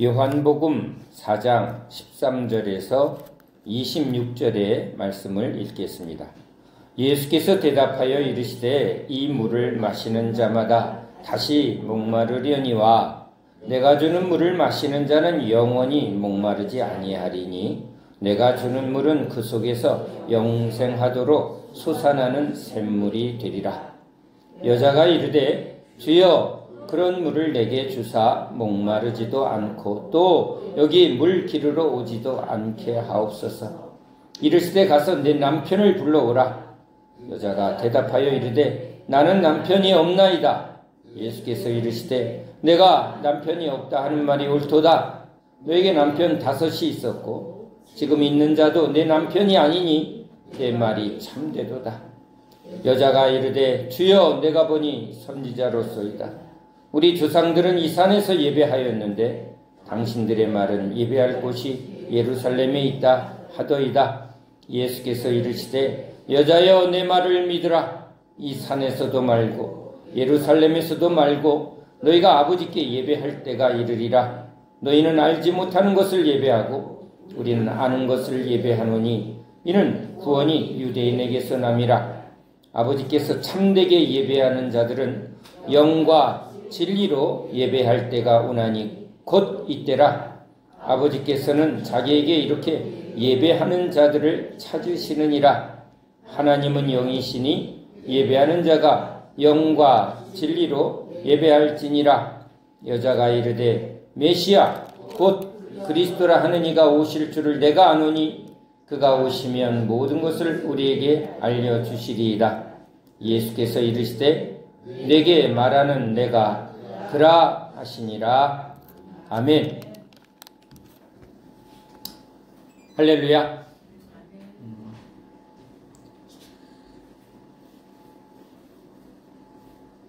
요한복음 4장 13절에서 26절의 말씀을 읽겠습니다. 예수께서 대답하여 이르시되 이 물을 마시는 자마다 다시 목마르려니와 내가 주는 물을 마시는 자는 영원히 목마르지 아니하리니 내가 주는 물은 그 속에서 영생하도록 솟아나는 샘물이 되리라. 여자가 이르되 주여 그런 물을 내게 주사 목마르지도 않고 또 여기 물 기르러 오지도 않게 하옵소서. 이르시되 가서 내 남편을 불러오라. 여자가 대답하여 이르되 나는 남편이 없나이다. 예수께서 이르시되 내가 남편이 없다 하는 말이 옳도다. 너에게 남편 5이 있었고 지금 있는 자도 내 남편이 아니니 내 말이 참되도다. 여자가 이르되 주여 내가 보니 선지자로소이다. 우리 조상들은 이 산에서 예배하였는데 당신들의 말은 예배할 곳이 예루살렘에 있다 하더이다. 예수께서 이르시되 여자여 내 말을 믿으라. 이 산에서도 말고 예루살렘에서도 말고 너희가 아버지께 예배할 때가 이르리라. 너희는 알지 못하는 것을 예배하고 우리는 아는 것을 예배하노니 이는 구원이 유대인에게서 남이라. 아버지께서 참되게 예배하는 자들은 영과 진리로 예배할 때가 오나니 곧 이때라. 아버지께서는 자기에게 이렇게 예배하는 자들을 찾으시느니라. 하나님은 영이시니 예배하는 자가 영과 진리로 예배할지니라. 여자가 이르되 메시아 곧 그리스도라 하는 이가 오실 줄을 내가 아노니 그가 오시면 모든 것을 우리에게 알려주시리이다. 예수께서 이르시되 내게 말하는 내가 그라 하시니라. 아멘. 할렐루야.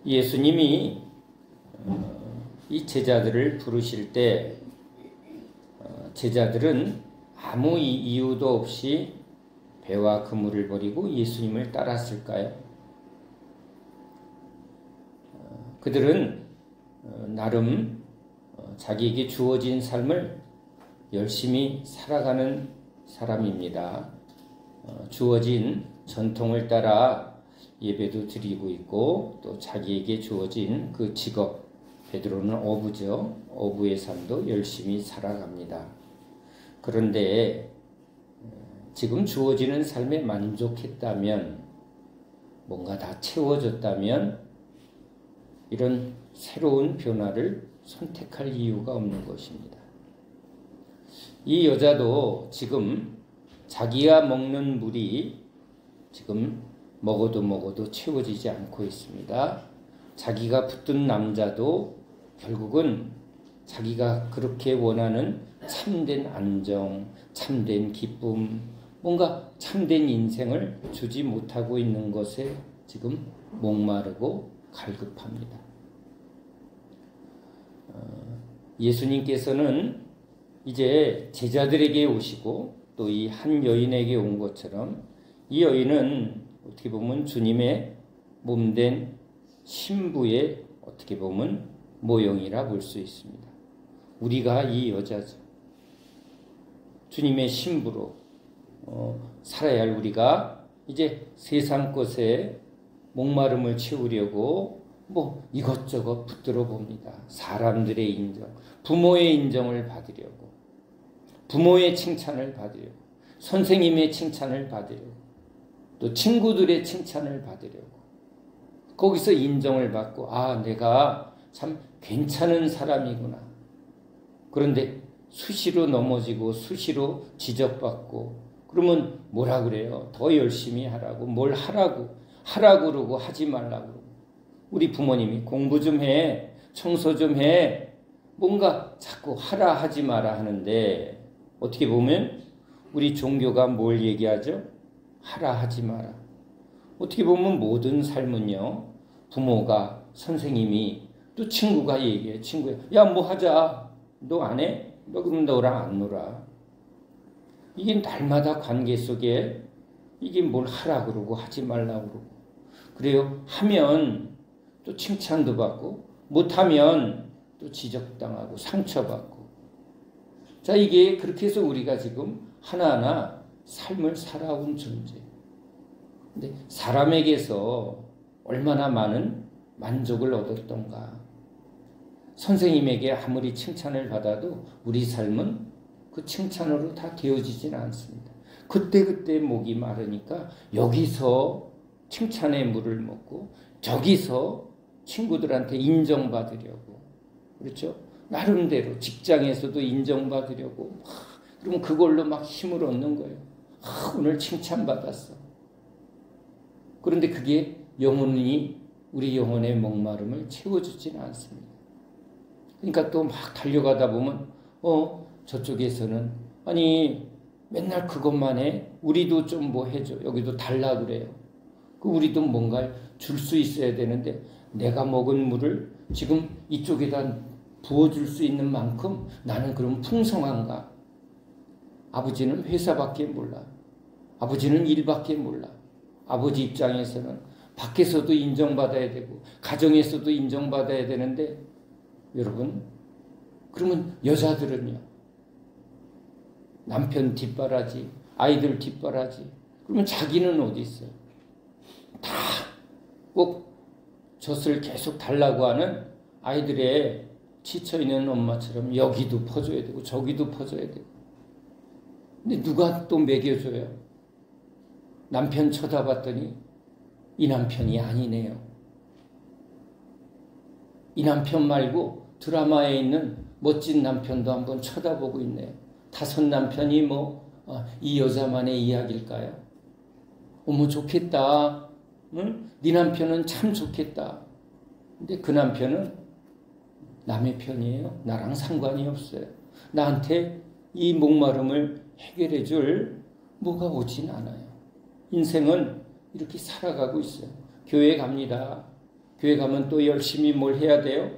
예수님이 이 제자들을 부르실 때 제자들은 아무 이유도 없이 배와 그물을 버리고 예수님을 따랐을까요? 그들은 나름 자기에게 주어진 삶을 열심히 살아가는 사람입니다. 주어진 전통을 따라 예배도 드리고 있고 또 자기에게 주어진 그 직업, 베드로는 어부죠. 어부의 삶도 열심히 살아갑니다. 그런데 지금 주어지는 삶에 만족했다면, 뭔가 다 채워졌다면 이런 새로운 변화를 선택할 이유가 없는 것입니다. 이 여자도 지금 자기가 먹는 물이 지금 먹어도 채워지지 않고 있습니다. 자기가 붙든 남자도 결국은 자기가 그렇게 원하는 참된 안정, 참된 기쁨, 뭔가 참된 인생을 주지 못하고 있는 것에 지금 목마르고 갈급합니다. 예수님께서는 이제 제자들에게 오시고 또 이 한 여인에게 온 것처럼 이 여인은 어떻게 보면 주님의 몸된 신부의 어떻게 보면 모형이라 볼 수 있습니다. 우리가 이 여자죠. 주님의 신부로 살아야 할 우리가 이제 세상 것에 목마름을 채우려고 이것저것 붙들어 봅니다. 사람들의 인정, 부모의 인정을 받으려고, 부모의 칭찬을 받으려고, 선생님의 칭찬을 받으려고, 또 친구들의 칭찬을 받으려고, 거기서 인정을 받고 내가 참 괜찮은 사람이구나. 그런데 수시로 넘어지고 수시로 지적받고 그러면 뭐라 그래요? 더 열심히 하라고, 뭘 하라고 그러고 하지 말라고 그러고. 우리 부모님이 공부 좀 해, 청소 좀 해, 뭔가 자꾸 하라 하지 마라 하는데 어떻게 보면 우리 종교가 뭘 얘기하죠? 하라 하지 마라. 어떻게 보면 모든 삶은요, 부모가, 선생님이, 또 친구가 얘기해. 친구야, 야 뭐 하자. 너 안 해? 너 그럼 너랑 안 놀아. 이게 날마다 관계 속에 이게 뭘 하라 그러고 하지 말라 그러고. 그래요. 하면 또 칭찬도 받고 못하면 또 지적당하고 상처받고 자, 이게 그렇게 해서 우리가 지금 하나하나 삶을 살아온 존재. 근데 사람에게서 얼마나 많은 만족을 얻었던가. 선생님에게 아무리 칭찬을 받아도 우리 삶은 그 칭찬으로 다 되어지지는 않습니다. 그때그때 목이 마르니까 여기서 칭찬의 물을 먹고 저기서 친구들한테 인정받으려고. 그렇죠? 나름대로 직장에서도 인정받으려고. 그러면 그걸로 막 힘을 얻는 거예요. 오늘 칭찬받았어. 그런데 그게 영혼이 우리 영혼의 목마름을 채워주지는 않습니다. 그러니까 또 막 달려가다 보면 저쪽에서는 아니 맨날 그것만 해. 우리도 좀 뭐 해줘. 여기도 달라 그래요. 우리도 뭔가 줄 수 있어야 되는데 내가 먹은 물을 지금 이쪽에다 부어줄 수 있는 만큼 나는 그럼 풍성한가? 아버지는 회사밖에 몰라. 아버지는 일밖에 몰라. 아버지 입장에서는 밖에서도 인정받아야 되고 가정에서도 인정받아야 되는데 여러분 그러면 여자들은요? 남편 뒷바라지, 아이들 뒷바라지. 그러면 자기는 어디 있어요? 다 꼭 젖을 계속 달라고 하는 아이들의 지쳐있는 엄마처럼 여기도 퍼줘야 되고 저기도 퍼줘야 되고. 근데 누가 또 먹여줘요? 남편 쳐다봤더니 이 남편이 아니네요. 이 남편 말고 드라마에 있는 멋진 남편도 한번 쳐다보고 있네요. 5 남편이 이 여자만의 이야기일까요? 어머 좋겠다. 응? 네 남편은 참 좋겠다. 근데 그 남편은 남의 편이에요. 나랑 상관이 없어요. 나한테 이 목마름을 해결해 줄 뭐가 오진 않아요. 인생은 이렇게 살아가고 있어요. 교회 갑니다. 교회 가면 또 열심히 뭘 해야 돼요?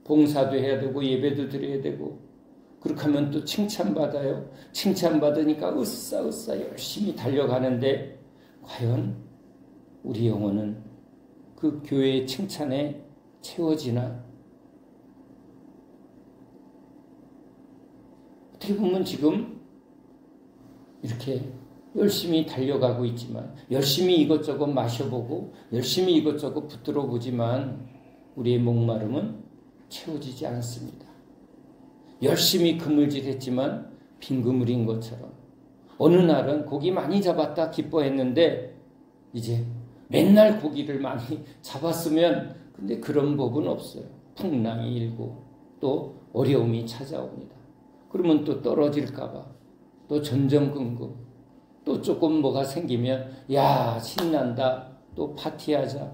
봉사도 해야 되고 예배도 드려야 되고 그렇게 하면 또 칭찬받아요. 칭찬받으니까 으쌰으쌰 열심히 달려가는데 과연 우리 영혼은 그 교회의 칭찬에 채워지나? 어떻게 보면 지금 이렇게 열심히 달려가고 있지만 열심히 이것저것 마셔보고 열심히 이것저것 붙들어 보지만 우리의 목마름은 채워지지 않습니다. 열심히 그물질했지만 빈 그물인 것처럼 어느 날은 고기 많이 잡았다 기뻐했는데 이제 맨날 고기를 많이 잡았으면 근데 그런 법은 없어요. 풍랑이 일고 또 어려움이 찾아옵니다. 그러면 또 떨어질까 봐 또 전전긍긍 또 조금 뭐가 생기면 야 신난다 또 파티하자.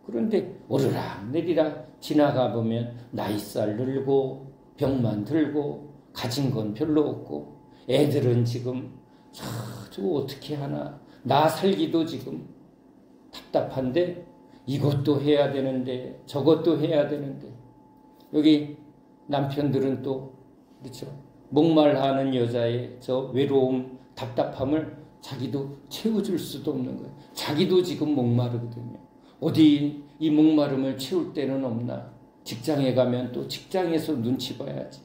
그런데 오르락 내리락 지나가 보면 나이살 늘고 병만 들고 가진 건 별로 없고 애들은 지금 저 어떻게 하나 나 살기도 지금 답답한데 이것도 해야 되는데 저것도 해야 되는데 여기 남편들은 또 그렇죠. 목말라하는 여자의 저 외로움 답답함을 자기도 채워줄 수도 없는 거예요. 자기도 지금 목마르거든요. 어디 이 목마름을 채울 데는 없나? 직장에 가면 또 직장에서 눈치 봐야지.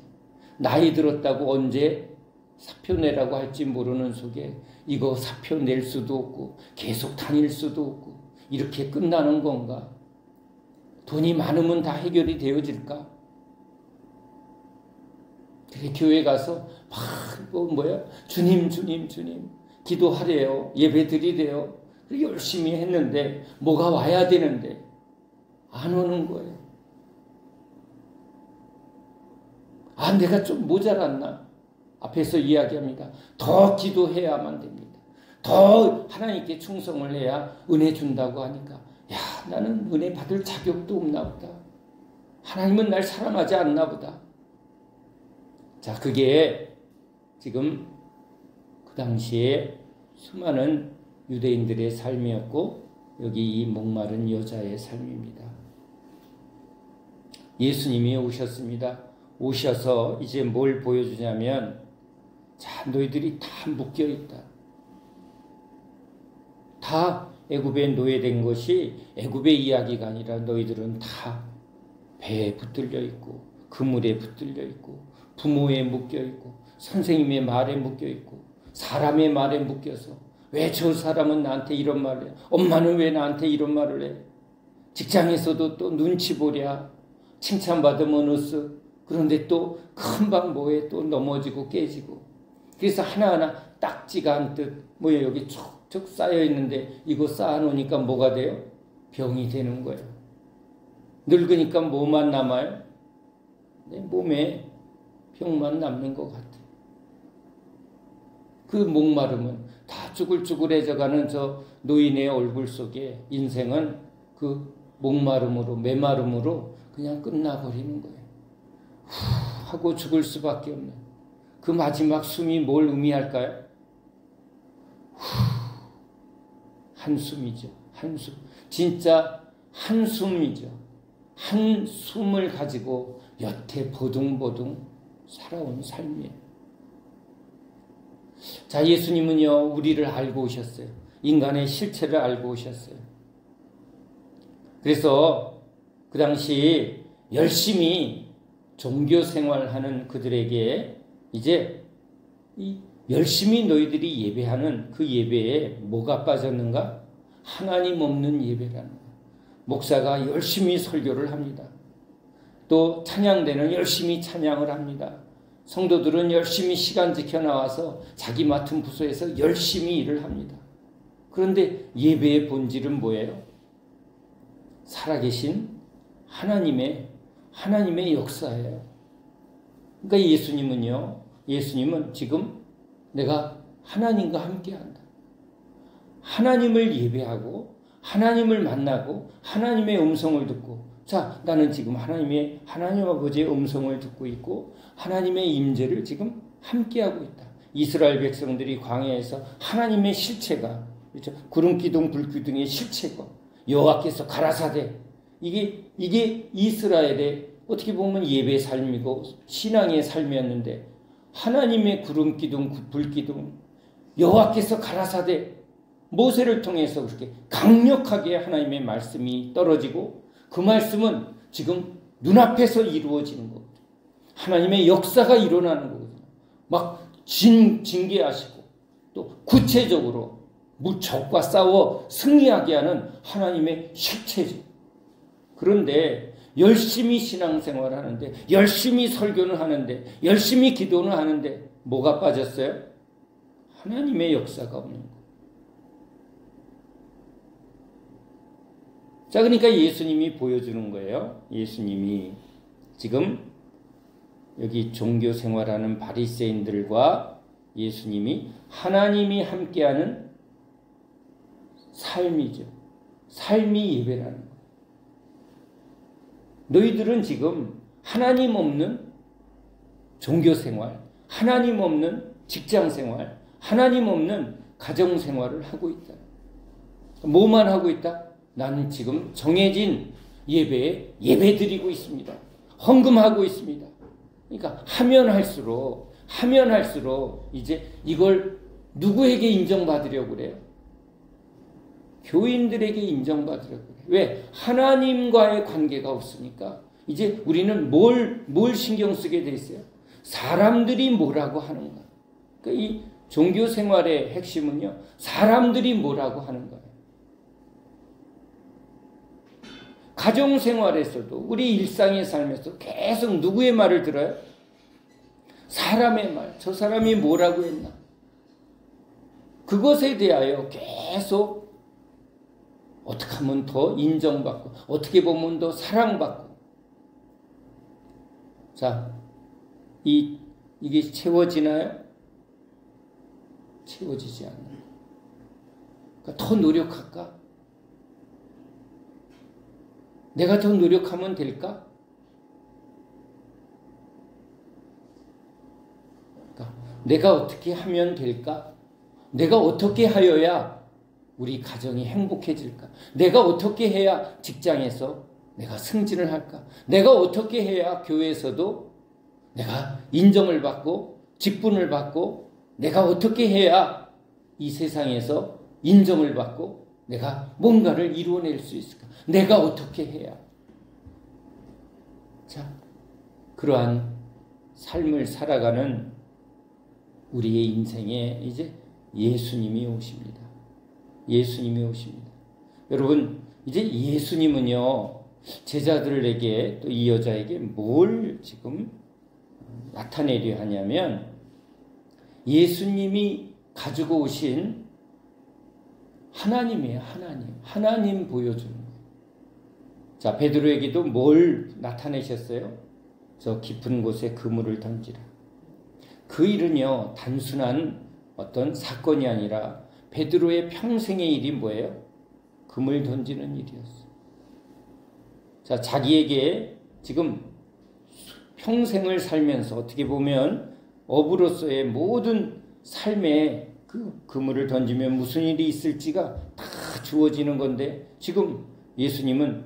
나이 들었다고 언제 사표 내라고 할지 모르는 속에 이거 사표 낼 수도 없고 계속 다닐 수도 없고 이렇게 끝나는 건가? 돈이 많으면 다 해결이 되어질까? 그래 교회 가서 주님 기도하래요. 예배 드리래요. 열심히 했는데 뭐가 와야 되는데 안 오는 거예요. 내가 좀 모자랐나? 앞에서 이야기합니다. 더 기도해야만 됩니다. 더 하나님께 충성을 해야 은혜 준다고 하니까 나는 은혜 받을 자격도 없나 보다. 하나님은 날 사랑하지 않나 보다. 자, 그게 지금 그 당시에 수많은 유대인들의 삶이었고 여기 이 목마른 여자의 삶입니다. 예수님이 오셨습니다. 오셔서 이제 뭘 보여주냐면 자, 너희들이 다 묶여있다. 다 애굽에 노예된 것이 애굽의 이야기가 아니라 너희들은 다 배에 붙들려 있고 그물에 붙들려 있고 부모에 묶여 있고 선생님의 말에 묶여 있고 사람의 말에 묶여서 왜 저 사람은 나한테 이런 말을 해? 엄마는 왜 나한테 이런 말을 해? 직장에서도 또 눈치 보랴. 칭찬받으면 으쓱. 그런데 또 금방 뭐에 또 넘어지고 깨지고. 그래서 하나하나 딱지가 않듯 뭐에 여기 촉촉 쌓여 있는데 이거 쌓아놓으니까 뭐가 돼요? 병이 되는 거예요. 늙으니까 뭐만 남아요? 내 몸에 병만 남는 것 같아요. 그 목마름은 다 쭈글쭈글해져가는 저 노인의 얼굴 속에 인생은 그 목마름으로 메마름으로 그냥 끝나버리는 거예요. 후 하고 죽을 수밖에 없는 그 마지막 숨이 뭘 의미할까요? 후 한숨이죠. 한숨. 진짜 한숨이죠. 한숨을 가지고 여태 보둥보둥 살아온 삶이에요. 자, 예수님은요, 우리를 알고 오셨어요. 인간의 실체를 알고 오셨어요. 그래서 그 당시 열심히 종교 생활하는 그들에게 이제 열심히 너희들이 예배하는 그 예배에 뭐가 빠졌는가? 하나님 없는 예배라는 거예요. 목사가 열심히 설교를 합니다. 또 찬양대는 열심히 찬양을 합니다. 성도들은 열심히 시간 지켜 나와서 자기 맡은 부서에서 열심히 일을 합니다. 그런데 예배의 본질은 뭐예요? 살아계신 하나님의 역사예요. 그러니까 예수님은 지금 내가 하나님과 함께한다. 하나님을 예배하고 하나님을 만나고 하나님의 음성을 듣고, 자, 나는 지금 하나님 아버지의 음성을 듣고 있고 하나님의 임재를 지금 함께하고 있다. 이스라엘 백성들이 광야에서 하나님의 실체가, 그렇죠? 구름 기둥 불 기둥의 실체가 여호와께서 가라사대, 이게 이스라엘의 어떻게 보면 예배 삶이고 신앙의 삶이었는데, 하나님의 구름 기둥 불 기둥 여호와께서 가라사대, 모세를 통해서 그렇게 강력하게 하나님의 말씀이 떨어지고 그 말씀은 지금 눈앞에서 이루어지는 거거든요. 하나님의 역사가 일어나는 거거든요. 막 징계하시고 또 구체적으로 적과 싸워 승리하게 하는 하나님의 실체죠. 그런데 열심히 신앙생활을 하는데, 열심히 설교는 하는데, 열심히 기도는 하는데 뭐가 빠졌어요? 하나님의 역사가 없는 거예요. 자, 그러니까 예수님이 보여주는 거예요. 예수님이 지금 여기 종교 생활하는 바리새인들과 예수님이 하나님이 함께하는 삶이죠. 삶이 예배라는 거예요. 너희들은 지금 하나님 없는 종교 생활, 하나님 없는 직장 생활, 하나님 없는 가정 생활을 하고 있다. 뭐만 하고 있다? 나는 지금 정해진 예배에 예배드리고 있습니다. 헌금하고 있습니다. 그러니까 하면 할수록 이제 이걸 누구에게 인정받으려고 그래요? 교인들에게 인정받으려고 그래요. 왜? 하나님과의 관계가 없으니까 이제 우리는 뭘 신경 쓰게 돼 있어요? 사람들이 뭐라고 하는가. 그러니까 이 종교 생활의 핵심은요, 사람들이 뭐라고 하는 거예요. 가정생활에서도 우리 일상의 삶에서 계속 누구의 말을 들어요? 사람의 말. 저 사람이 뭐라고 했나? 그것에 대하여 계속 어떻게 하면 더 인정받고, 어떻게 보면 더 사랑받고. 자, 이게 채워지나요? 채워지지 않는다. 그러니까 더 노력할까? 내가 더 노력하면 될까? 그러니까 내가 어떻게 하면 될까? 내가 어떻게 하여야 우리 가정이 행복해질까? 내가 어떻게 해야 직장에서 내가 승진을 할까? 내가 어떻게 해야 교회에서도 내가 인정을 받고 직분을 받고, 내가 어떻게 해야 이 세상에서 인정을 받고 내가 뭔가를 이루어낼 수 있을까? 내가 어떻게 해야? 자, 그러한 삶을 살아가는 우리의 인생에 이제 예수님이 오십니다. 예수님이 오십니다. 여러분, 이제 예수님은요, 제자들에게 또 이 여자에게 뭘 지금 나타내려 하냐면, 예수님이 가지고 오신 하나님이에요. 하나님 보여주는 거예요. 자, 베드로에게도 뭘 나타내셨어요? 저 깊은 곳에 그물을 던지라. 그 일은요, 단순한 어떤 사건이 아니라 베드로의 평생의 일이 뭐예요? 그물 던지는 일이었어요. 자, 자기에게 지금 평생을 살면서 어떻게 보면 어부로서의 모든 삶에 그 그물을 던지면 무슨 일이 있을지가 다 주어지는 건데, 지금 예수님은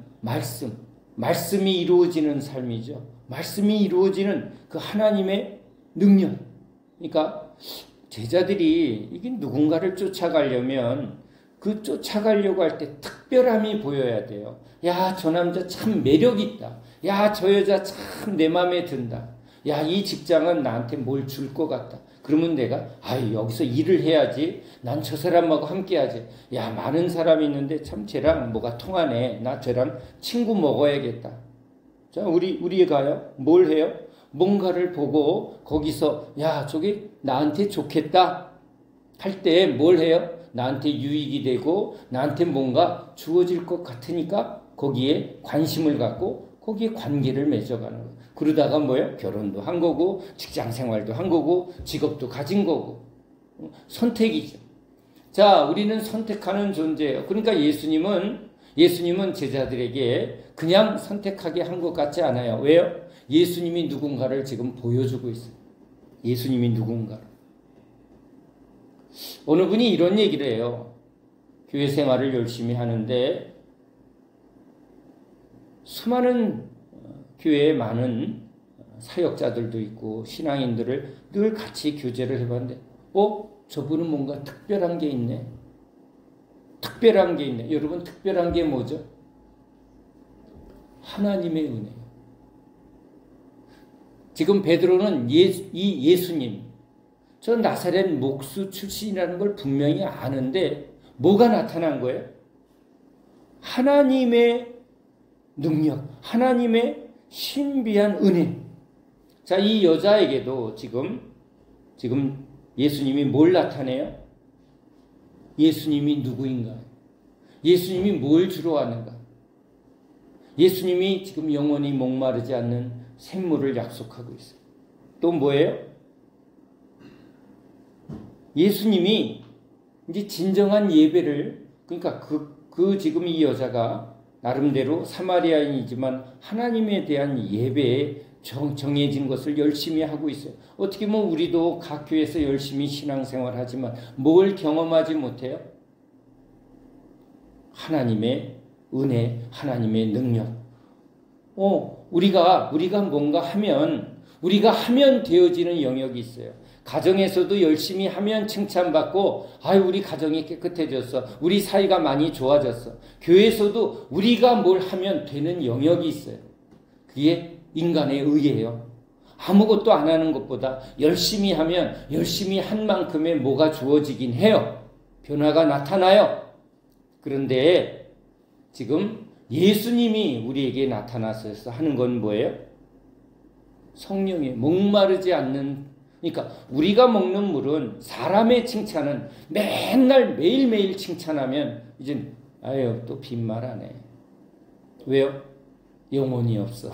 말씀이 이루어지는 삶이죠. 말씀이 이루어지는 그 하나님의 능력. 그러니까 제자들이 이게 누군가를 쫓아가려면 그 쫓아가려고 할 때 특별함이 보여야 돼요. 야, 저 남자 참 매력 있다. 야, 저 여자 참 내 마음에 든다. 야, 이 직장은 나한테 뭘 줄 것 같다. 그러면 내가 여기서 일을 해야지. 난 저 사람하고 함께 하지. 야, 많은 사람이 있는데 참 쟤랑 뭐가 통하네. 나 쟤랑 친구 먹어야겠다. 자, 우리가요, 뭘 해요? 뭔가를 보고 거기서 야, 저게 나한테 좋겠다 할 때 뭘 해요? 나한테 유익이 되고 나한테 뭔가 주어질 것 같으니까 거기에 관심을 갖고 거기에 관계를 맺어가는 거예요. 그러다가 뭐예요? 결혼도 한 거고 직장 생활도 한 거고 직업도 가진 거고. 선택이죠. 자, 우리는 선택하는 존재예요. 그러니까 예수님은 제자들에게 그냥 선택하게 한 것 같지 않아요. 왜요? 예수님이 누군가를 지금 보여주고 있어요. 예수님이 누군가를. 어느 분이 이런 얘기를 해요. 교회 생활을 열심히 하는데 수많은 교회에 많은 사역자들도 있고 신앙인들을 늘 같이 교제를 해봤는데 저분은 뭔가 특별한 게 있네. 특별한 게 있네. 여러분, 특별한 게 뭐죠? 하나님의 은혜. 지금 베드로는 이 예수님, 저 나사렛 목수 출신이라는 걸 분명히 아는데 뭐가 나타난 거예요? 하나님의 능력, 하나님의 신비한 은혜. 자, 이 여자에게도 지금 예수님이 뭘 나타내요? 예수님이 누구인가? 예수님이 뭘 주로 하는가? 예수님이 지금 영원히 목마르지 않는 샘물을 약속하고 있어요. 또 뭐예요? 예수님이 이제 진정한 예배를, 그러니까 지금 이 여자가 나름대로 사마리아인이지만 하나님에 대한 예배에 정해진 것을 열심히 하고 있어요. 어떻게 보면 우리도 각 교회에서 열심히 신앙생활 하지만 뭘 경험하지 못해요? 하나님의 은혜, 하나님의 능력. 우리가 뭔가 하면 되어지는 영역이 있어요. 가정에서도 열심히 하면 칭찬받고, 우리 가정이 깨끗해졌어. 우리 사이가 많이 좋아졌어. 교회에서도 우리가 뭘 하면 되는 영역이 있어요. 그게 인간의 의예요. 아무것도 안 하는 것보다 열심히 하면 열심히 한 만큼의 뭐가 주어지긴 해요. 변화가 나타나요. 그런데 지금 예수님이 우리에게 나타나서 하는 건 뭐예요? 성령의 목마르지 않는, 그러니까 우리가 먹는 물은 사람의 칭찬은 맨날 매일매일 칭찬하면 이제 또 빈말하네. 왜요? 영혼이 없어.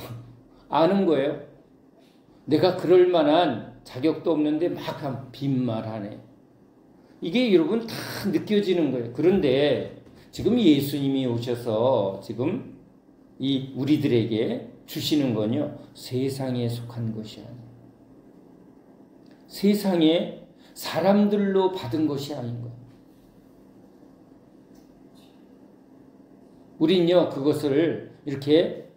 아는 거예요. 내가 그럴 만한 자격도 없는데 막 빈말하네. 이게 여러분 다 느껴지는 거예요. 그런데 지금 예수님이 오셔서 지금 이 우리들에게 주시는 건요, 세상에 속한 것이 아니에요. 세상에 사람들로 받은 것이 아닌 거예요. 우린요, 그것을 이렇게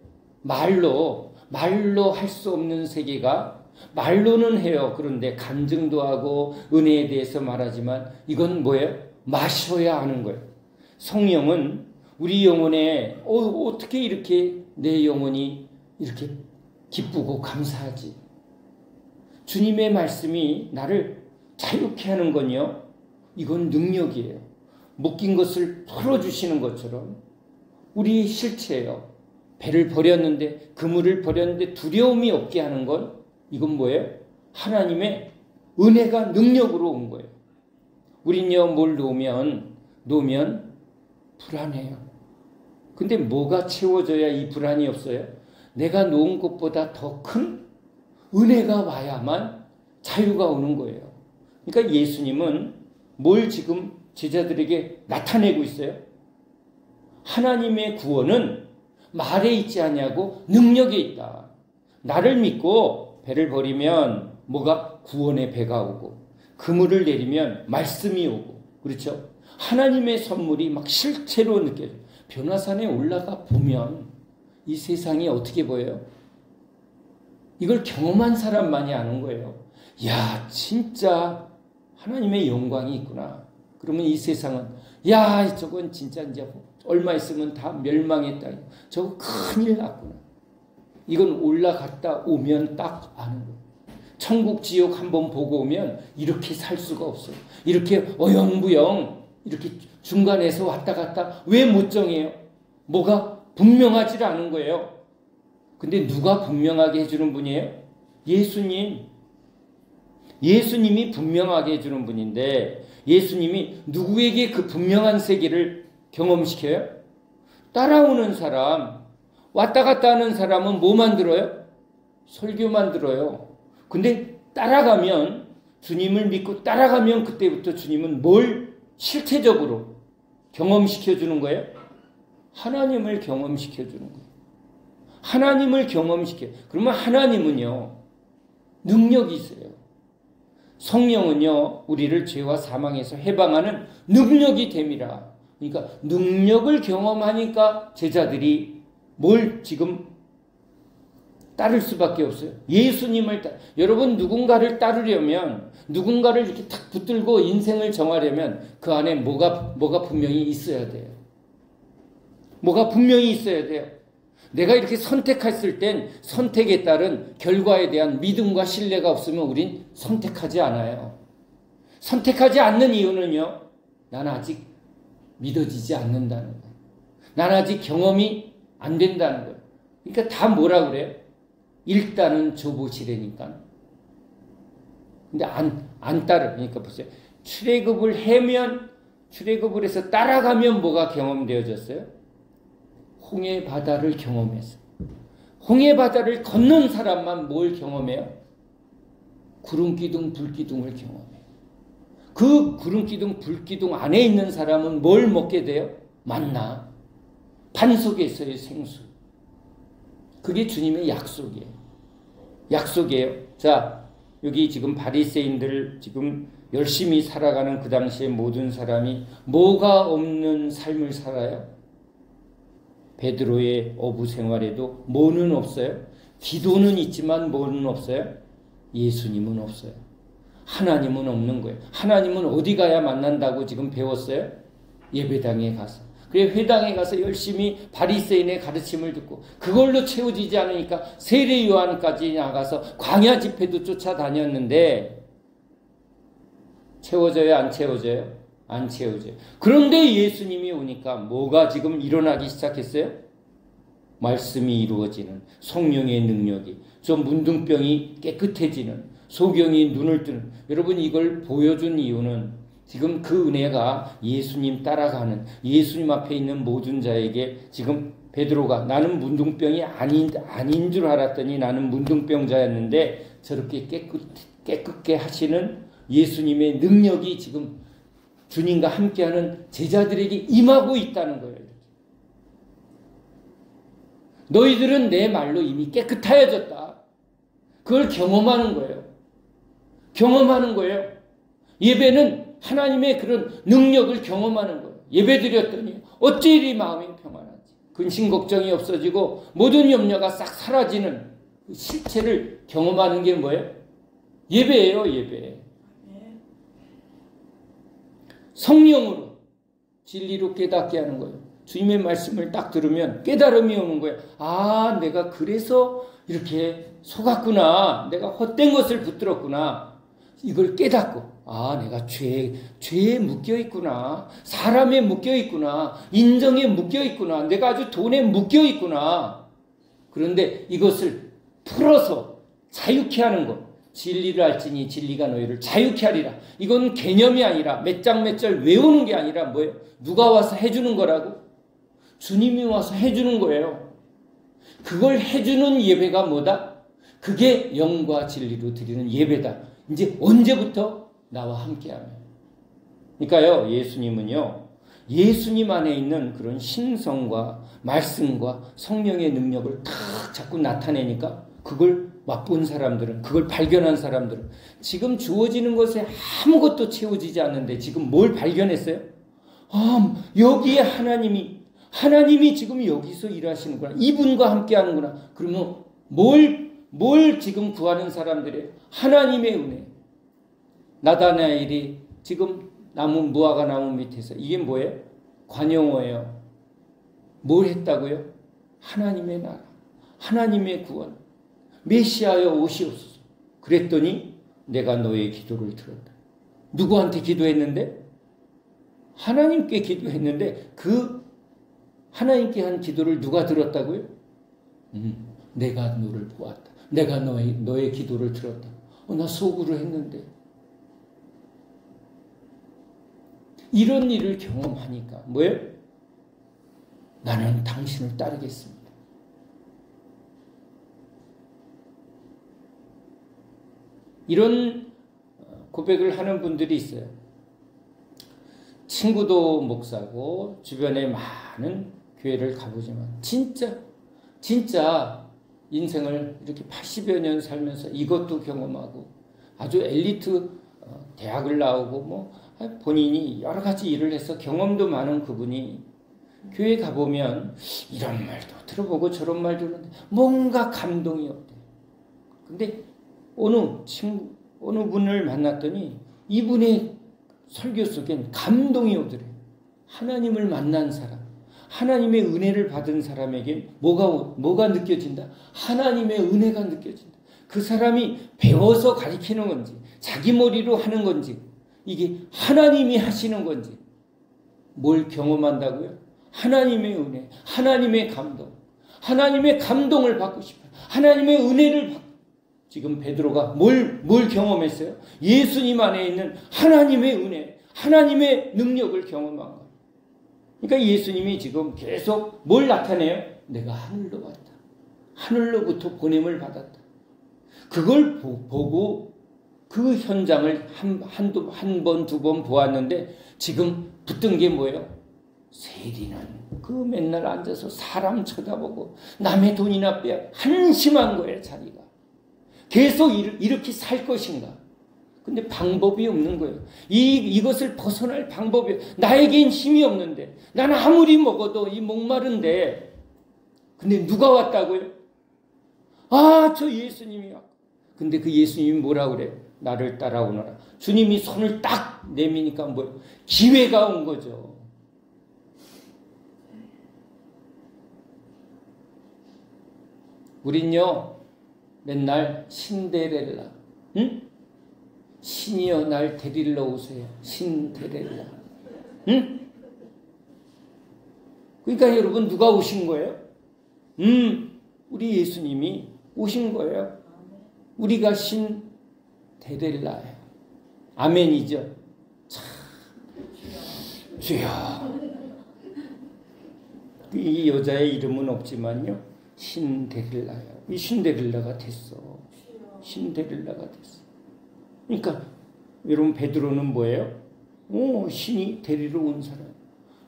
말로 할 수 없는 세계가, 말로는 해요. 그런데 간증도 하고 은혜에 대해서 말하지만 이건 뭐예요? 마셔야 하는 거예요. 성령은 우리 영혼에 어떻게 이렇게 내 영혼이 이렇게 기쁘고 감사하지? 주님의 말씀이 나를 자유케 하는 건요, 이건 능력이에요. 묶인 것을 풀어주시는 것처럼 우리 실체예요. 배를 버렸는데, 그물을 버렸는데 두려움이 없게 하는 건 이건 뭐예요? 하나님의 은혜가 능력으로 온 거예요. 우린요, 뭘 놓으면 불안해요. 근데 뭐가 채워져야 이 불안이 없어요? 내가 놓은 것보다 더 큰 은혜가 와야만 자유가 오는 거예요. 그러니까 예수님은 뭘 지금 제자들에게 나타내고 있어요? 하나님의 구원은 말에 있지 아니하고 능력에 있다. 나를 믿고 배를 버리면 뭐가? 구원의 배가 오고, 그물을 내리면 말씀이 오고, 그렇죠? 하나님의 선물이 막 실체로 느껴져요. 변화산에 올라가 보면 이 세상이 어떻게 보여요? 이걸 경험한 사람만이 아는 거예요. 야, 진짜 하나님의 영광이 있구나. 그러면 이 세상은, 야, 저건 진짜 이제 얼마 있으면 다 멸망했다. 저거 큰일 났구나. 이건 올라갔다 오면 딱 아는 거예요. 천국 지옥 한번 보고 오면 이렇게 살 수가 없어요. 이렇게 어영부영 이렇게 중간에서 왔다 갔다 왜 못 정해요? 뭐가 분명하지 않은 거예요. 근데 누가 분명하게 해주는 분이에요? 예수님. 예수님이 분명하게 해주는 분인데, 예수님이 누구에게 그 분명한 세계를 경험시켜요? 따라오는 사람, 왔다 갔다 하는 사람은 뭐 만들어요? 설교만 들어요. 근데 따라가면, 주님을 믿고 따라가면 그때부터 주님은 뭘 실체적으로 경험시켜 주는 거예요? 하나님을 경험시켜 주는 거예요. 하나님을 경험시켜. 그러면 하나님은요, 능력이 있어요. 성령은요, 우리를 죄와 사망에서 해방하는 능력이 됨이라. 그러니까 능력을 경험하니까 제자들이 뭘 지금 따를 수밖에 없어요. 예수님을 여러분, 누군가를 따르려면, 누군가를 이렇게 탁 붙들고 인생을 정하려면 그 안에 뭐가 분명히 있어야 돼요. 뭐가 분명히 있어야 돼요. 내가 이렇게 선택했을 땐 선택에 따른 결과에 대한 믿음과 신뢰가 없으면 우린 선택하지 않아요. 선택하지 않는 이유는요, 난 아직 믿어지지 않는다는 거예요. 난 아직 경험이 안 된다는 거예요. 그러니까 다 뭐라 그래요? 일단은 줘보시라니까. 근데 안 따르니까 보세요. 출애굽을 해서 따라가면 뭐가 경험되어졌어요? 홍해 바다를 경험했어요. 홍해 바다를 건넌 사람만 뭘 경험해요? 구름 기둥, 불 기둥을 경험해요. 그 구름 기둥, 불 기둥 안에 있는 사람은 뭘 먹게 돼요? 만나. 반 속에 있어요, 생수. 그게 주님의 약속이에요. 약속이에요. 자, 여기 지금 바리새인들 지금 열심히 살아가는 그 당시에 모든 사람이 뭐가 없는 삶을 살아요? 베드로의 어부 생활에도 뭐는 없어요? 기도는 있지만 뭐는 없어요? 예수님은 없어요. 하나님은 없는 거예요. 하나님은 어디 가야 만난다고 지금 배웠어요? 예배당에 가서. 그래, 회당에 가서 열심히 바리새인의 가르침을 듣고 그걸로 채워지지 않으니까 세례 요한까지 나가서 광야 집회도 쫓아다녔는데 채워져요? 안 채워져요? 안 채워져요. 그런데 예수님이 오니까 뭐가 지금 일어나기 시작했어요? 말씀이 이루어지는 성령의 능력이, 저 문둥병이 깨끗해지는, 소경이 눈을 뜨는. 여러분, 이걸 보여준 이유는 지금 그 은혜가 예수님 따라가는, 예수님 앞에 있는 모든 자에게 지금 베드로가 나는 문둥병이 아닌 줄 알았더니 나는 문둥병자였는데 저렇게 깨끗게 하시는 예수님의 능력이 지금 주님과 함께하는 제자들에게 임하고 있다는 거예요. 너희들은 내 말로 이미 깨끗하여졌다. 그걸 경험하는 거예요. 경험하는 거예요. 예배는 하나님의 그런 능력을 경험하는 거예요. 예배 드렸더니 어찌 이리 마음이 평안하지. 근심 걱정이 없어지고 모든 염려가 싹 사라지는 그 실체를 경험하는 게 뭐예요? 예배예요, 예배. 성령으로 진리로 깨닫게 하는 거예요. 주님의 말씀을 딱 들으면 깨달음이 오는 거예요. 아, 내가 그래서 이렇게 속았구나. 내가 헛된 것을 붙들었구나. 이걸 깨닫고, 아, 내가 죄에 묶여 있구나. 사람에 묶여 있구나. 인정에 묶여 있구나. 내가 아주 돈에 묶여 있구나. 그런데 이것을 풀어서 자유케 하는 것. 진리를 알지니 진리가 너희를 자유케 하리라. 이건 개념이 아니라 몇 장 몇 절 외우는 게 아니라 뭐예요? 누가 와서 해주는 거라고? 주님이 와서 해주는 거예요. 그걸 해주는 예배가 뭐다? 그게 영과 진리로 드리는 예배다. 이제 언제부터? 나와 함께하면. 그러니까요, 예수님은요, 예수님 안에 있는 그런 신성과 말씀과 성령의 능력을 탁 자꾸 나타내니까 그걸 맛본 사람들은, 그걸 발견한 사람들은 지금 주어지는 것에 아무것도 채워지지 않는데 지금 뭘 발견했어요? 아, 여기에 하나님이 지금 여기서 일하시는구나. 이분과 함께 하는구나. 그러면 뭘 지금 구하는 사람들이에요? 하나님의 은혜. 나다나엘이 지금 무화과 나무 밑에서, 이게 뭐예요? 관용어예요. 뭘 했다고요? 하나님의 나라, 하나님의 구원, 메시아여 오시옵소서. 그랬더니 내가 너의 기도를 들었다. 누구한테 기도했는데? 하나님께 기도했는데 그 하나님께 한 기도를 누가 들었다고요? 내가 너를 보았다. 내가 너의 기도를 들었다. 나 속으로 했는데. 이런 일을 경험하니까 뭐예요? 나는 당신을 따르겠습니다. 이런 고백을 하는 분들이 있어요. 친구도 목사고 주변에 많은 교회를 가보지만 진짜 인생을 이렇게 80여 년 살면서 이것도 경험하고 아주 엘리트 대학을 나오고 뭐 본인이 여러 가지 일을 해서 경험도 많은 그분이 교회 가보면 이런 말도 들어보고 저런 말도 들었는데 뭔가 감동이 없대요. 근데 어느 분을 만났더니 이분의 설교 속엔 감동이 오더래요. 하나님을 만난 사람, 하나님의 은혜를 받은 사람에겐 뭐가 느껴진다? 하나님의 은혜가 느껴진다. 그 사람이 배워서 가르치는 건지 자기 머리로 하는 건지 이게 하나님이 하시는 건지 뭘 경험한다고요? 하나님의 은혜, 하나님의 감동, 하나님의 감동을 받고 싶어요. 하나님의 은혜를 받고. 지금 베드로가 뭘 경험했어요? 예수님 안에 있는 하나님의 은혜, 하나님의 능력을 경험한 거예요. 그러니까 예수님이 지금 계속 뭘 나타내요? 내가 하늘로 왔다. 하늘로부터 보냄을 받았다. 그걸 보고 그 현장을 한 번, 두 번 보았는데 지금 붙든 게 뭐예요? 세리는 그 맨날 앉아서 사람 쳐다보고 남의 돈이나 빼야 한심한 거예요, 자기가. 계속 이렇게 살 것인가? 근데 방법이 없는 거예요. 이것을 벗어날 방법이, 나에겐 힘이 없는데, 나는 아무리 먹어도 이 목마른데, 근데 누가 왔다고요? 저 예수님이 왔고. 근데 그 예수님이 뭐라고 그래요? 나를 따라오너라. 주님이 손을 딱 내미니까 뭐예요? 기회가 온 거죠. 우린요, 맨날 신데렐라, 응? 신이여 날 데리러 오세요. 신데렐라, 응? 그러니까 여러분 누가 오신 거예요? 우리 예수님이 오신 거예요. 우리가 신데렐라예요. 아멘이죠. 참, 주여. 이 여자의 이름은 없지만요. 신데렐라야. 이 신데렐라가 됐어. 신데렐라가 됐어. 그러니까 여러분 베드로는 뭐예요? 신이 데리러 온 사람.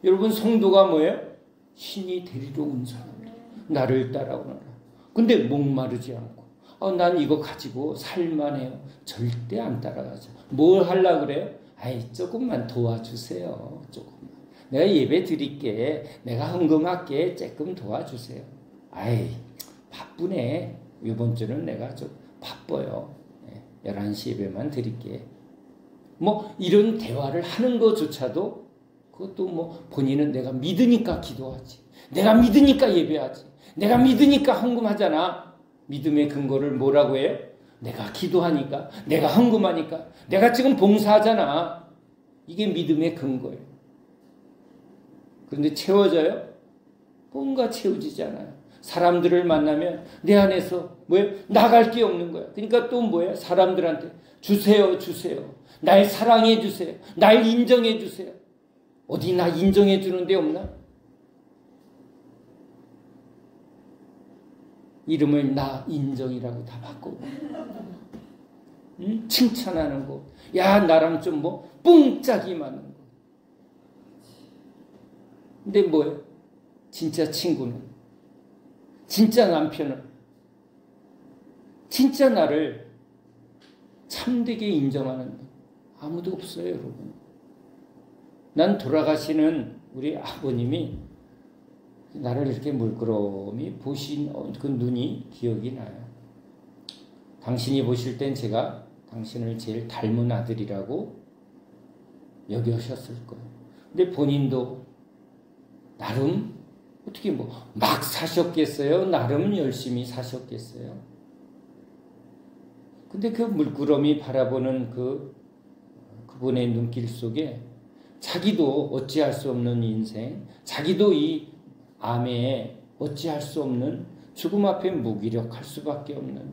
여러분 성도가 뭐예요? 신이 데리러 온 사람이에요. 나를 따라오너라. 근데 목마르지 않고 난 이거 가지고 살만해요. 절대 안 따라가죠. 뭘 하려고 그래요? 조금만 도와주세요. 조금만. 내가 예배 드릴게. 내가 헌금할게. 조금 도와주세요. 바쁘네. 이번 주는 내가 좀 바빠요. 11시 예배만 드릴게. 뭐 이런 대화를 하는 것조차도 그것도 뭐 본인은 내가 믿으니까 기도하지. 내가 믿으니까 예배하지. 내가 믿으니까 헌금하잖아. 믿음의 근거를 뭐라고 해요? 내가 기도하니까, 내가 헌금하니까, 내가 지금 봉사하잖아. 이게 믿음의 근거예요. 그런데 채워져요? 뭔가 채워지지 않아요. 사람들을 만나면 내 안에서 뭐예요? 나갈 게 없는 거야. 그러니까 또 뭐예요? 사람들한테 주세요, 주세요. 날 사랑해 주세요. 날 인정해 주세요. 어디 나 인정해 주는 데 없나? 이름을 나 인정이라고 다 바꾸고, 응? 칭찬하는 거. 야, 나랑 좀 뭐 뿡짝이 맞는 거. 근데 뭐예요? 진짜 친구는, 진짜 남편은, 진짜 나를 참되게 인정하는 분 아무도 없어요, 여러분. 난 돌아가시는 우리 아버님이 나를 이렇게 물끄러미 보신 그 눈이 기억이 나요. 당신이 보실 땐 제가 당신을 제일 닮은 아들이라고 여겨셨을 거예요. 근데 본인도 나름 어떻게 뭐 막 사셨겠어요? 나름 열심히 사셨겠어요? 근데 그 물끄러미 바라보는 그분의 눈길 속에 자기도 어찌할 수 없는 인생, 자기도 이 암에 어찌할 수 없는 죽음 앞에 무기력할 수밖에 없는,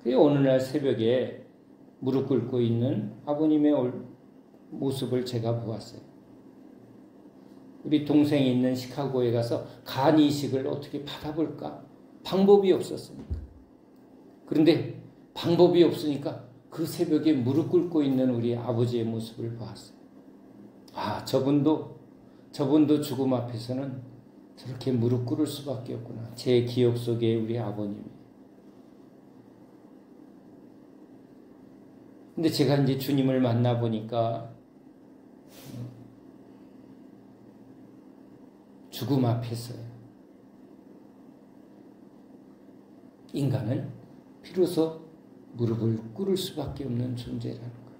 그 어느 날 새벽에 무릎 꿇고 있는 아버님의 모습을 제가 보았어요. 우리 동생이 있는 시카고에 가서 간 이식을 어떻게 받아볼까? 방법이 없었으니까. 그런데 방법이 없으니까 그 새벽에 무릎 꿇고 있는 우리 아버지의 모습을 보았어요. 아, 저분도 죽음 앞에서는 저렇게 무릎 꿇을 수밖에 없구나. 제 기억 속에 우리 아버님이. 근데 제가 이제 주님을 만나보니까 죽음 앞에서요. 인간은 비로소 무릎을 꿇을 수밖에 없는 존재라는 거예요.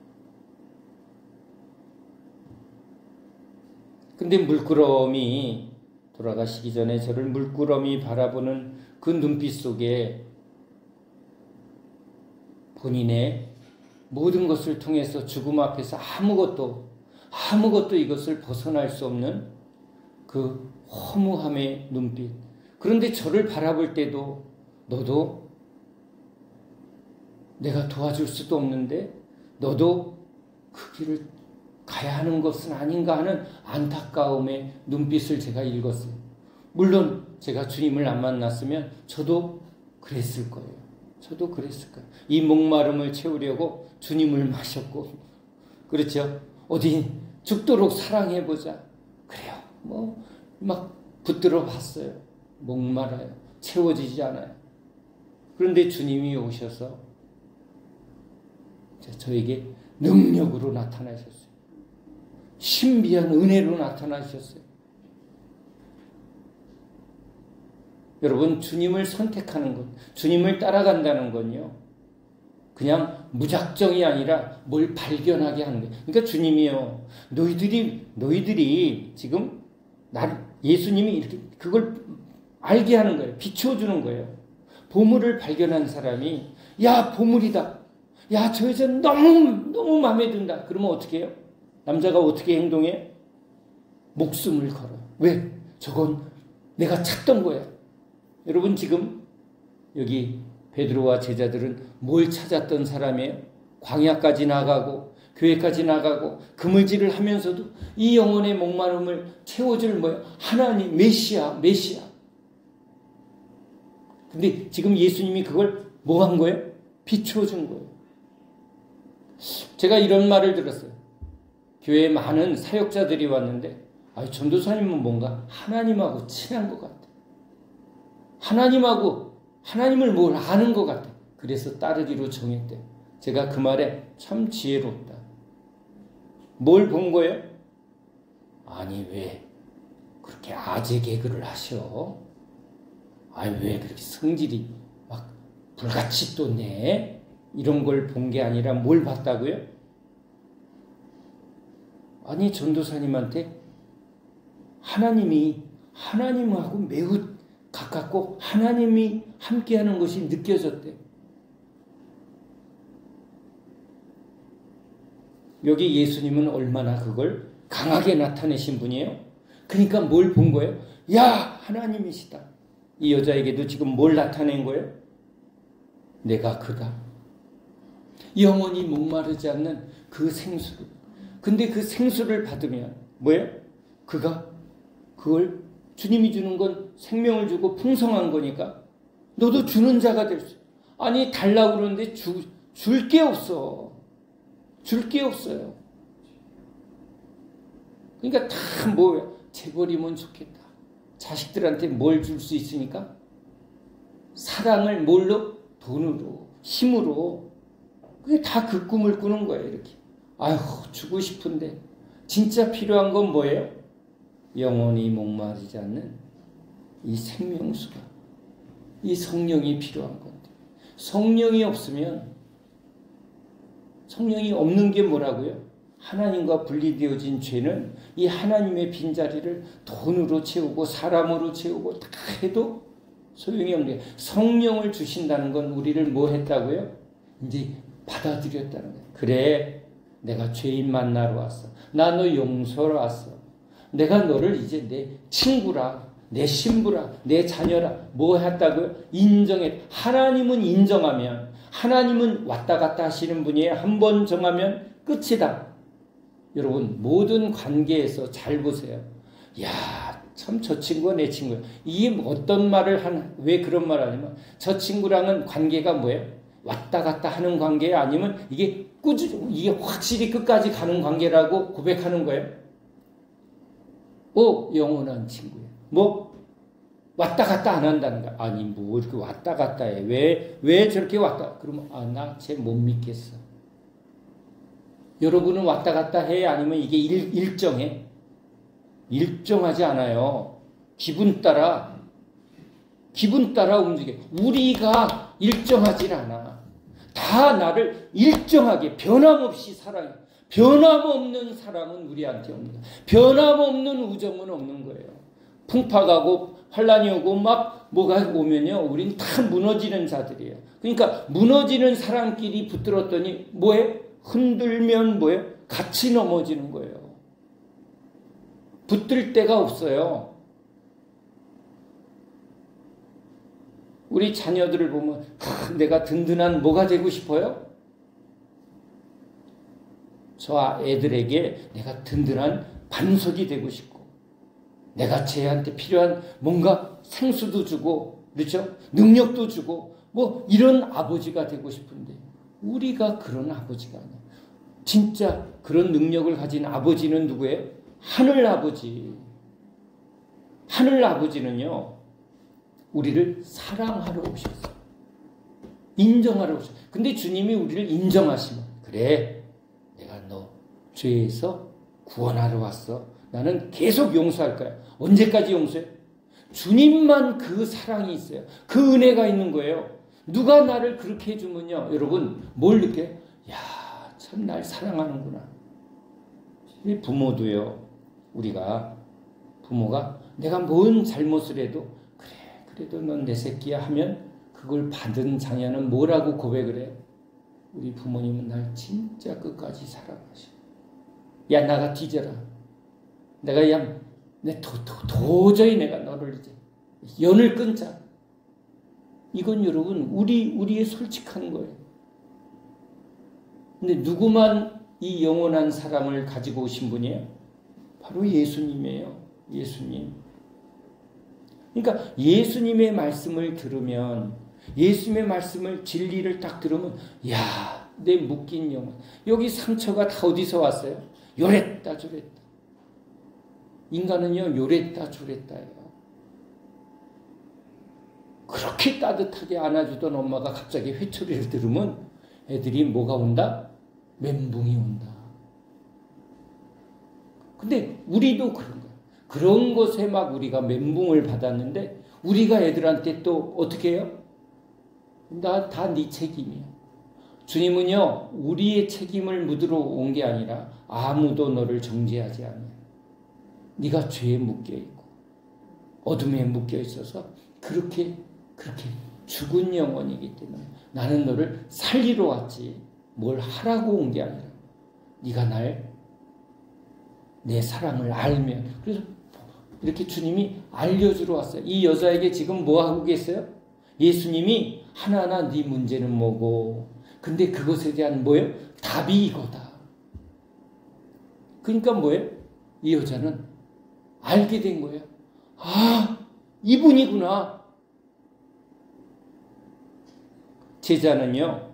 근데 물끄러미 돌아가시기 전에 저를 물끄러미 바라보는 그 눈빛 속에 본인의 모든 것을 통해서 죽음 앞에서 아무것도 이것을 벗어날 수 없는 그 허무함의 눈빛. 그런데 저를 바라볼 때도 너도 내가 도와줄 수도 없는데 너도 그 길을 가야 하는 것은 아닌가 하는 안타까움의 눈빛을 제가 읽었어요. 물론 제가 주님을 안 만났으면 저도 그랬을 거예요. 이 목마름을 채우려고 주님을 마셨고, 그렇죠? 어디 죽도록 사랑해보자. 그래요. 뭐 막 붙들어 봤어요. 목말라요. 채워지지 않아요. 그런데 주님이 오셔서 저에게 능력으로 나타나셨어요. 신비한 은혜로 나타나셨어요. 여러분, 주님을 선택하는 것, 주님을 따라간다는 건요, 그냥 무작정이 아니라 뭘 발견하게 하는 거예요. 그러니까 주님이요, 너희들이 지금 예수님이 이렇게 그걸 알게 하는 거예요. 비춰주는 거예요. 보물을 발견한 사람이, 야, 보물이다. 야, 저 여자 너무 마음에 든다. 그러면 어떻게 해요? 남자가 어떻게 행동해? 목숨을 걸어요. 왜? 저건 내가 찾던 거야. 여러분, 지금 여기 베드로와 제자들은 뭘 찾았던 사람이에요? 광야까지 나가고 교회까지 나가고 그물질을 하면서도 이 영혼의 목마름을 채워줄 뭐예요? 하나님, 메시아. 근데 지금 예수님이 그걸 뭐 한 거예요? 비춰준 거예요. 제가 이런 말을 들었어요. 교회에 많은 사역자들이 왔는데, 전도사님은 뭔가 하나님하고 친한 것 같아. 하나님을 뭘 아는 것 같아. 그래서 따르기로 정했대. 제가 그 말에 참 지혜롭다. 뭘 본 거예요? 아니, 왜 그렇게 아재 개그를 하셔? 왜 그렇게 성질이 막 불같이 또 내? 이런 걸 본 게 아니라 뭘 봤다고요? 아니, 전도사님한테 하나님하고 매우 가깝고 하나님이 함께하는 것이 느껴졌대. 여기 예수님은 얼마나 그걸 강하게 나타내신 분이에요. 그러니까 뭘 본 거예요? 야, 하나님이시다. 이 여자에게도 지금 뭘 나타낸 거예요? 내가 그다. 영원히 목마르지 않는 그 생수를. 근데 그 생수를 받으면 뭐예요? 그가 그걸 주님이 주는 건 생명을 주고 풍성한 거니까 너도 주는 자가 될 수. 아니 달라고 그러는데 줄 게 없어. 줄 게 없어요. 그러니까 다 뭐예요? 재벌이면 좋겠다. 자식들한테 뭘 줄 수 있으니까? 사랑을 뭘로? 돈으로, 힘으로. 그게 다 그 꿈을 꾸는 거예요. 이렇게. 아휴, 주고 싶은데 진짜 필요한 건 뭐예요? 영원히 목마르지 않는 이 생명수가, 이 성령이 필요한 건데, 성령이 없으면, 성령이 없는 게 뭐라고요? 하나님과 분리되어진 죄는 이 하나님의 빈자리를 돈으로 채우고 사람으로 채우고 다 해도 소용이 없는 거예요. 성령을 주신다는 건 우리를 뭐 했다고요? 이제 받아들였다는 거예요. 그래, 내가 죄인 만나러 왔어. 나 너 용서로 왔어. 내가 너를 이제 내 친구라, 내 신부라, 내 자녀라, 뭐 했다고요? 인정해. 하나님은 인정하면, 하나님은 왔다 갔다 하시는 분이에요. 한 번 정하면 끝이다. 여러분, 모든 관계에서 잘 보세요. 야, 참 저 친구가 내 친구야. 이게 어떤 말을 왜 그런 말 하냐면, 저 친구랑은 관계가 뭐예요? 왔다 갔다 하는 관계 아니면 이게 이게 확실히 끝까지 가는 관계라고 고백하는 거예요. 영원한 친구야. 뭐 왔다 갔다 안 한다는 거야. 아니 뭐 이렇게 왔다 갔다 해. 왜 저렇게 왔다? 그러면 나 쟤 못 믿겠어. 여러분은 왔다 갔다 해? 아니면 이게 일정해? 일정하지 않아요. 기분 따라 움직여. 우리가 일정하지 않아. 다 나를 일정하게 변함없이 사랑해. 변함없는 사랑은 우리한테 없는 거예요. 변함없는 우정은 없는 거예요. 풍파 가고 환란이 오고 막 뭐가 오면요, 우린 다 무너지는 자들이에요. 그러니까 무너지는 사람끼리 붙들었더니 뭐해? 흔들면 뭐예요? 같이 넘어지는 거예요. 붙들 데가 없어요. 우리 자녀들을 보면 내가 든든한 뭐가 되고 싶어요? 저 애들에게 내가 든든한 반석이 되고 싶고, 내가 쟤한테 필요한 뭔가 생수도 주고, 그렇죠? 능력도 주고, 뭐 이런 아버지가 되고 싶은데 우리가 그런 아버지가 아니야. 진짜 그런 능력을 가진 아버지는 누구예요? 하늘 아버지. 하늘 아버지는요, 우리를 사랑하러 오셨어요. 인정하러 오셨어요. 근데 주님이 우리를 인정하시면, 그래, 내가 너 죄에서 구원하러 왔어. 나는 계속 용서할 거야. 언제까지 용서해? 주님만 그 사랑이 있어요. 그 은혜가 있는 거예요. 누가 나를 그렇게 해주면요, 여러분 뭘 느껴요? 야, 참 날 사랑하는구나. 우리 부모도요, 부모가 내가 뭔 잘못을 해도 그래, 그래도 넌 내 새끼야 하면 그걸 받은 자녀는 뭐라고 고백을 해요? 우리 부모님은 날 진짜 끝까지 사랑하셔. 야, 나가 뒤져라. 내가 도저히 내가 너를 이제 연을 끊자. 이건 여러분 우리의 솔직한 거예요. 근데 누구만 이 영원한 사랑을 가지고 오신 분이에요? 바로 예수님이에요. 예수님. 그러니까 예수님의 말씀을 들으면, 예수님의 말씀을 진리를 딱 들으면, 야, 내 묶인 영혼. 여기 상처가 다 어디서 왔어요? 요랬다 저랬다. 인간은요, 요랬다 저랬다예요. 그렇게 따뜻하게 안아주던 엄마가 갑자기 회초리를 들으면 애들이 뭐가 온다? 멘붕이 온다. 근데 우리도 그런 거야. 그런 것에 막 우리가 멘붕을 받았는데 우리가 애들한테 또 어떻게 해요? 다 네 책임이야. 주님은요, 우리의 책임을 묻으러 온 게 아니라 아무도 너를 정죄하지 않아요. 네가 죄에 묶여있고 어둠에 묶여있어서 그렇게 죽은 영혼이기 때문에 나는 너를 살리러 왔지 뭘 하라고 온 게 아니라 네가 내 사랑을 알면. 그래서 이렇게 주님이 알려주러 왔어요. 이 여자에게 지금 뭐 하고 계세요? 예수님이 하나하나 네 문제는 뭐고, 근데 그것에 대한 뭐예요? 답이 이거다. 그러니까 뭐예요? 이 여자는 알게 된 거예요. 아, 이분이구나. 제자는요,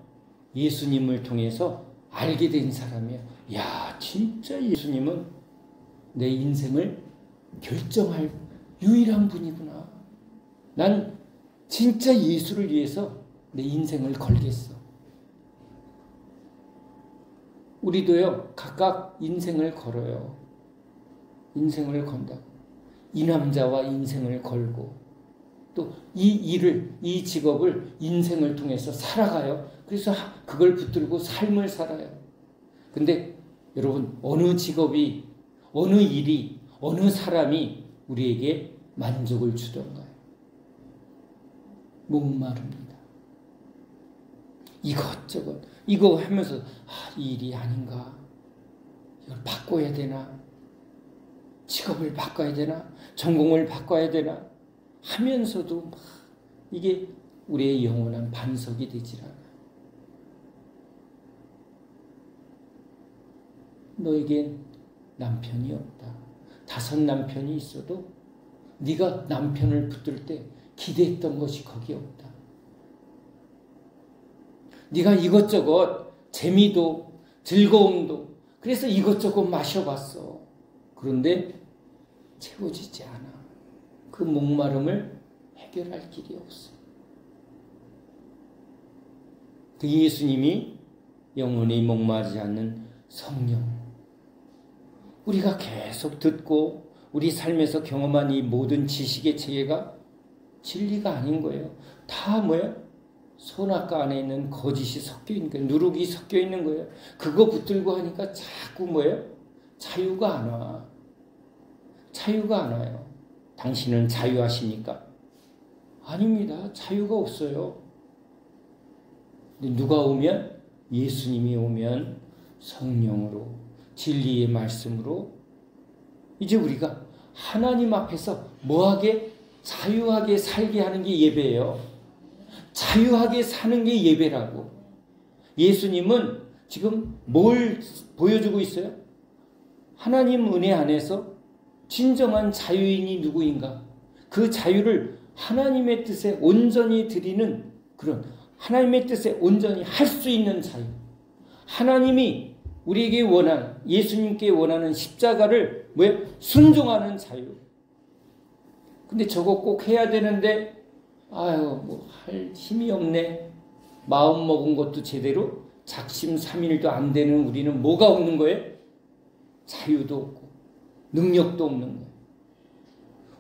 예수님을 통해서 알게 된 사람이에요. 야, 진짜 예수님은 내 인생을 결정할 유일한 분이구나. 난 진짜 예수를 위해서 내 인생을 걸겠어. 우리도요, 각각 인생을 걸어요. 인생을 건다. 이 남자와 인생을 걸고, 또 이 직업을 인생을 통해서 살아가요. 그래서 그걸 붙들고 삶을 살아요. 근데 여러분, 어느 직업이, 어느 일이, 어느 사람이 우리에게 만족을 주던가요? 목마릅니다. 이것저것 이거 하면서 이 일이 아닌가? 이걸 바꿔야 되나? 직업을 바꿔야 되나? 전공을 바꿔야 되나? 하면서도 이게 우리의 영원한 반석이 되질 않아요. 너에겐 남편이 없다. 5 남편이 있어도 네가 남편을 붙들 때 기대했던 것이 거기 없다. 네가 이것저것 재미도 즐거움도 그래서 이것저것 마셔봤어. 그런데 채워지지 않아. 그 목마름을 해결할 길이 없어. 그 예수님이 영원히 목마르지 않는 성령. 우리가 계속 듣고 우리 삶에서 경험한 이 모든 지식의 체계가 진리가 아닌 거예요. 다 뭐예요? 선악과 안에 있는 거짓이 섞여 있는 거예요. 누룩이 섞여 있는 거예요. 그거 붙들고 하니까 자꾸 뭐예요? 자유가 안 와. 자유가 안 와요. 당신은 자유하십니까? 아닙니다. 자유가 없어요. 근데 누가 오면? 예수님이 오면 성령으로, 진리의 말씀으로 이제 우리가 하나님 앞에서 뭐하게? 자유하게 살게 하는 게 예배예요. 자유하게 사는 게 예배라고. 예수님은 지금 뭘 보여주고 있어요? 하나님 은혜 안에서 진정한 자유인이 누구인가? 그 자유를 하나님의 뜻에 온전히 드리는 그런 하나님의 뜻에 온전히 할 수 있는 자유. 하나님이 우리에게 원하는, 예수님께 원하는 십자가를 뭐예요? 순종하는 자유. 근데 저거 꼭 해야 되는데 뭐 할 힘이 없네. 마음 먹은 것도 제대로 작심삼일도 안 되는 우리는 뭐가 없는 거예요? 자유도 없고 능력도 없는 거예요.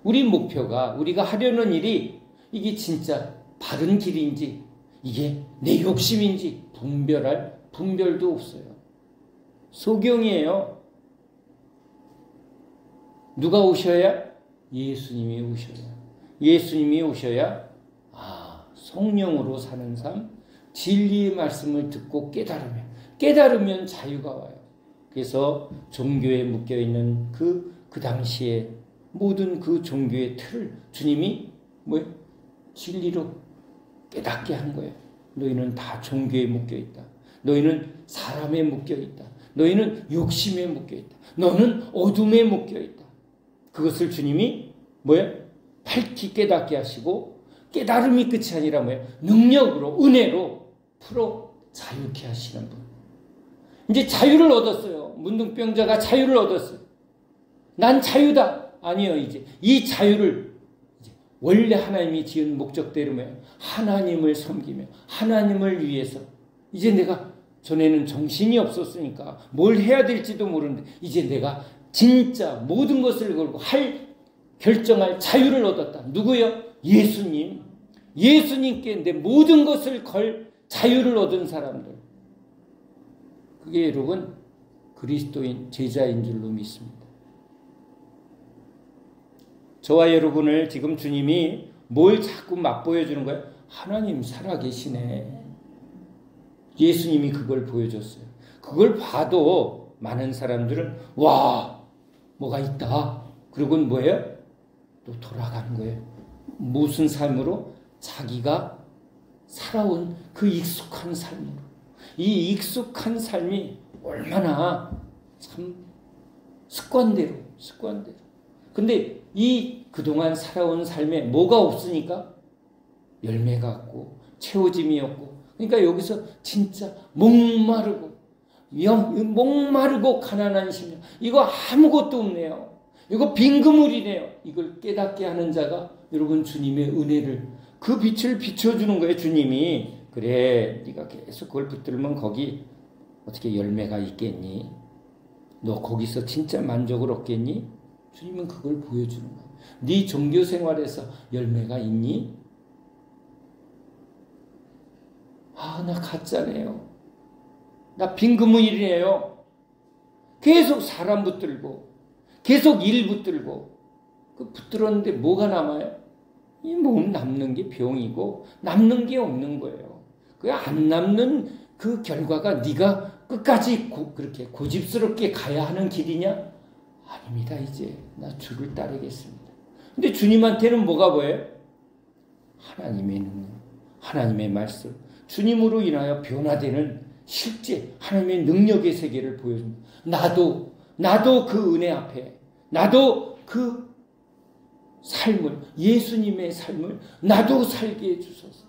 우리 목표가 우리가 하려는 일이 이게 진짜 바른 길인지 이게 내 욕심인지 분별할 분별도 없어요. 소경이에요. 누가 오셔야? 예수님이 오셔야. 예수님이 오셔야 성령으로 사는 삶, 진리의 말씀을 듣고 깨달으면 자유가 와요. 그래서 종교에 묶여있는 그 당시에 모든 그 종교의 틀을 주님이 진리로 깨닫게 한 거예요. 너희는 다 종교에 묶여있다. 너희는 사람에 묶여있다. 너희는 욕심에 묶여있다. 너는 어둠에 묶여있다. 그것을 주님이 밝히 깨닫게 하시고 깨달음이 끝이 아니라 능력으로 은혜로 풀어 자유케 하시는 분. 이제 자유를 얻었어요. 문둥병자가 자유를 얻었어요. 난 자유다. 아니요. 이제 이 자유를 원래 하나님이 지은 목적대로 하나님을 섬기며 하나님을 위해서 이제 내가 전에는 정신이 없었으니까 뭘 해야 될지도 모르는데 이제 내가 진짜 모든 것을 걸고 결정할 자유를 얻었다. 누구요? 예수님. 예수님께 내 모든 것을 걸 자유를 얻은 사람들. 그게 여러분 그리스도인 제자인 줄로 믿습니다. 저와 여러분을 지금 주님이 뭘 자꾸 맛보여주는 거예요? 하나님 살아계시네. 예수님이 그걸 보여줬어요. 그걸 봐도 그래서 많은 사람들은 와 뭐가 있다. 그리고는 뭐예요? 또 돌아가는 거예요. 무슨 삶으로? 자기가 살아온 그 익숙한 삶으로. 이 익숙한 삶이 얼마나 참 습관대로. 근데 이 그동안 살아온 삶에 뭐가 없으니까 열매가 없고 채워짐이 없고, 그러니까 여기서 진짜 목마르고 가난한 심령, 이거 아무것도 없네요. 이거 빈 그물이네요. 이걸 깨닫게 하는 자가 여러분 주님의 은혜를, 그 빛을 비춰주는 거예요. 주님이. 그래 네가 계속 그걸 붙들면 거기 어떻게 열매가 있겠니? 너 거기서 진짜 만족을 얻겠니? 주님은 그걸 보여주는 거예요. 네 종교 생활에서 열매가 있니? 나 가짜네요. 나 빈 그물이네요. 계속 사람 붙들고 계속 일 붙들고, 그 붙들었는데 뭐가 남아요? 이 몸 남는 게 병이고 남는 게 없는 거예요. 그 안 남는 그 결과가 네가 끝까지 그렇게 고집스럽게 가야 하는 길이냐? 아닙니다. 이제 나 주를 따르겠습니다. 근데 주님한테는 뭐가 보여요? 하나님의 능력, 하나님의 말씀, 주님으로 인하여 변화되는 실제 하나님의 능력의 세계를 보여줍니다. 나도 그 은혜 앞에, 나도 그 삶을, 예수님의 삶을 나도 살게 해주소서.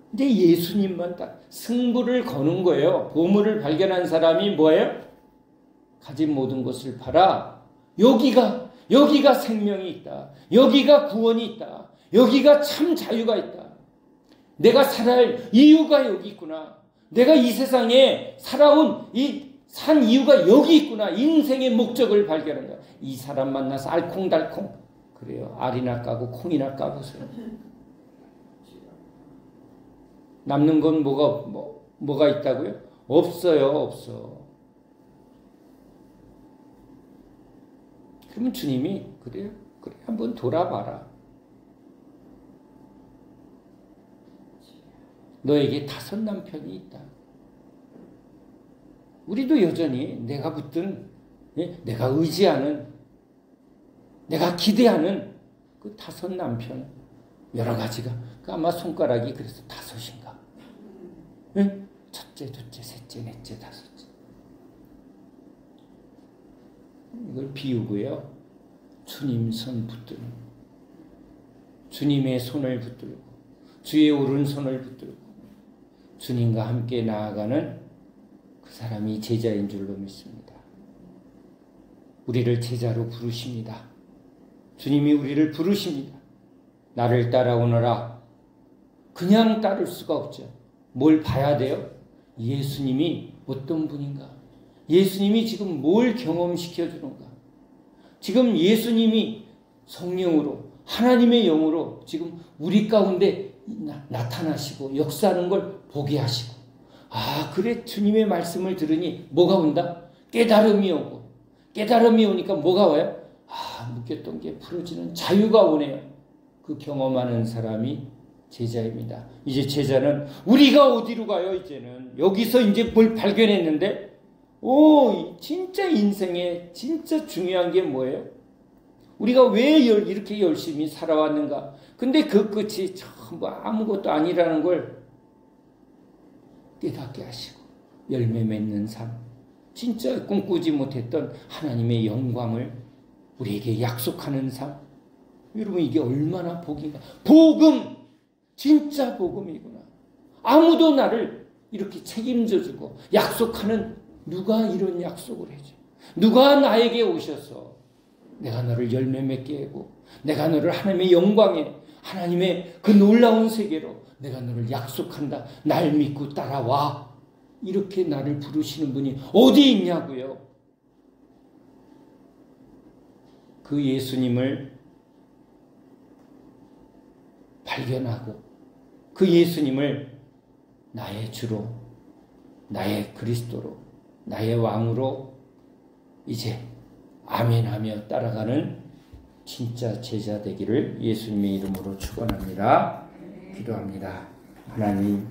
근데 예수님만 딱 승부를 거는 거예요. 보물을 발견한 사람이 뭐예요? 가진 모든 것을 팔아. 여기가 생명이 있다. 여기가 구원이 있다. 여기가 참 자유가 있다. 내가 살아갈 이유가 여기 있구나. 내가 이 세상에 살아온 산 이유가 여기 있구나. 인생의 목적을 발견한 거야. 이 사람 만나서 알콩달콩. 그래요. 알이나 까고 콩이나 까보세요. 남는 건 뭐가 있다고요? 없어요. 없어. 그러면 주님이 그래 한번 돌아봐라. 너에게 5 남편이 있다. 우리도 여전히 내가 붙든, 내가 의지하는, 내가 기대하는 그 5 남편, 여러 가지가, 아마 손가락이 그래서 5인가. 첫째, 둘째, 셋째, 넷째, 5째. 이걸 비우고요. 주님 손 붙들고, 주님의 손을 붙들고, 주의 오른손을 붙들고, 주님과 함께 나아가는 그 사람이 제자인 줄로 믿습니다. 우리를 제자로 부르십니다. 주님이 우리를 부르십니다. 나를 따라오너라. 그냥 따를 수가 없죠. 뭘 봐야 돼요? 예수님이 어떤 분인가? 예수님이 지금 뭘 경험시켜 주는가? 지금 예수님이 성령으로, 하나님의 영으로 지금 우리 가운데 나타나시고 역사하는 걸 보게 하시고, 그래 주님의 말씀을 들으니 뭐가 온다? 깨달음이 오고, 깨달음이 오니까 뭐가 와요? 묶였던 게 풀어지는 자유가 오네요. 그 경험하는 사람이 제자입니다. 이제 제자는 우리가 어디로 가요? 이제는 여기서 이제 뭘 발견했는데, 진짜 인생에 진짜 중요한 게 뭐예요? 우리가 왜 이렇게 열심히 살아왔는가? 근데 그 끝이 전부 아무것도 아니라는 걸 깨닫게 하시고, 열매 맺는 삶, 진짜 꿈꾸지 못했던 하나님의 영광을 우리에게 약속하는 삶. 여러분, 이게 얼마나 복인가? 복음! 진짜 복음이구나. 아무도 나를 이렇게 책임져주고 약속하는, 누가 이런 약속을 해줘? 누가 나에게 오셔서 내가 너를 열매 맺게 하고, 내가 너를 하나님의 영광에, 하나님의 그 놀라운 세계로 내가 너를 약속한다. 날 믿고 따라와. 이렇게 나를 부르시는 분이 어디 있냐고요? 그 예수님을 발견하고, 그 예수님을 나의 주로, 나의 그리스도로, 나의 왕으로 이제 아멘하며 따라가는 진짜 제자 되기를 예수님의 이름으로 축원합니다. 기도합니다. 하나님,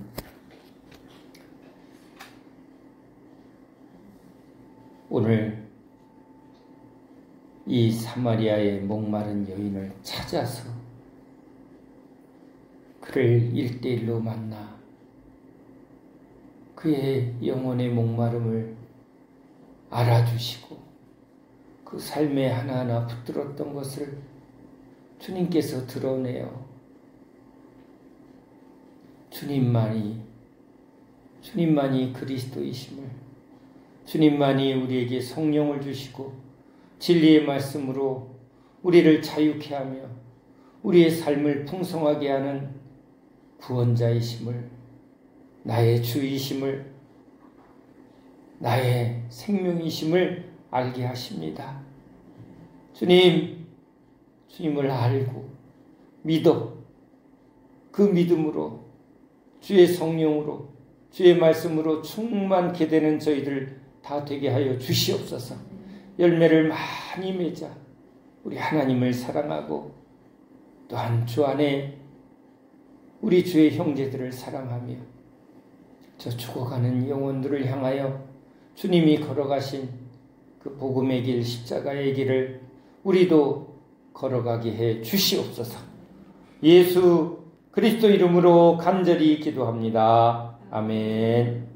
오늘 이 사마리아의 목마른 여인을 찾아서 그를 1대1로 만나 그의 영혼의 목마름을 알아주시고 그 삶에 하나하나 붙들었던 것을 주님께서 드러내어 주님만이 그리스도이심을, 주님만이 우리에게 성령을 주시고 진리의 말씀으로 우리를 자유케 하며 우리의 삶을 풍성하게 하는 구원자이심을, 나의 주이심을, 나의 생명이심을 알게 하십니다. 주님을 알고 믿어 그 믿음으로 주의 성령으로 주의 말씀으로 충만케 되는 저희들 다 되게 하여 주시옵소서. 열매를 많이 맺자 우리 하나님을 사랑하고 또한 주 안에 우리 주의 형제들을 사랑하며 저 죽어가는 영혼들을 향하여 주님이 걸어가신 그 복음의 길, 십자가의 길을 우리도 걸어가게 해 주시옵소서. 예수 그리스도 이름으로 간절히 기도합니다. 아멘.